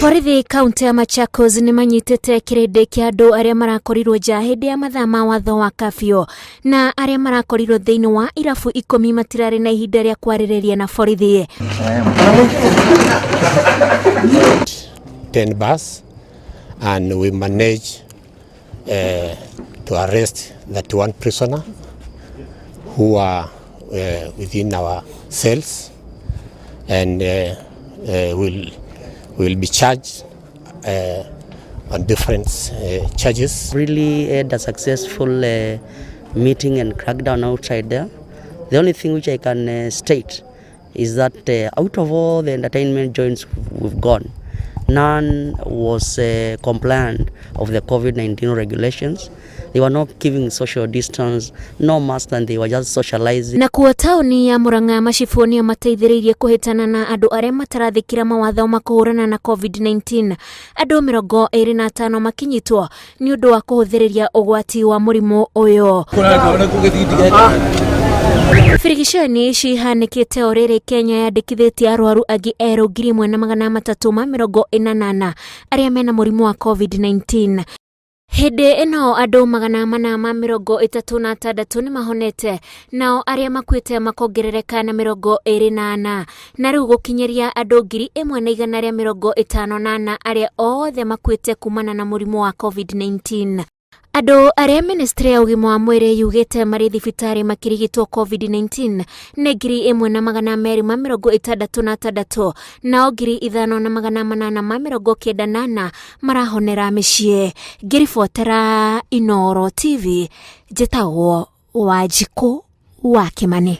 Borithi kaunti ya Machakos nĩmanyitĩte kĩrĩndĩ kĩa andũ arĩa marakorirwo nja hĩndĩ ya mathaa ma watho wa kafio na arĩa marakorirwo thĩinĩ wa irabu 10 matirarĩ na ihinda rĩa kwarĩrĩria na borithi. 10 bus and we managed to arrest that one prisoner who are within our cells and will be charged on different charges. Really had a successful meeting and crackdown outside there. The only thing which I can state is that out of all the entertainment joints we've gone, none was compliant of the COVID-19 regulations. They were not giving social distance, no mask, and they were just socializing. Na kuo tauni ya Murang'a macibu nĩ mateithĩrĩirie kũhĩtana na andũ arĩa matarathĩkĩra mawatho ma kũhũrana na COVID-19. Andũ 25 makinyitwo nĩ ũndũ wa kũhũthĩrĩria ũgwati wa mũrimũ ũyũ. Birigiceni ici ihanĩkĩte o rĩrĩ Kenya yandĩkithĩtie arwaru angĩ erũ 1,348 arĩa mena mũrimũ wa COVID-19. Hĩndĩ ĩno andũ 436 nĩmahonete, nao arĩa makuĩte makongerereka na 24 na rĩu gũkinyeria andũ 1,158 arĩa othe makuĩte kuumana na mũrimũ wa COVID-19. Andũ arĩa ministry ya ũgima wa mwĩrĩ yugĩte marĩ thibitarĩ makĩrigitwo COVID-19 nĩ 1,266 nao 5,898 marahonera mĩciĩ. Ngĩribotera Inooro TV, njĩtagwo Wanjikũ wa Kimani.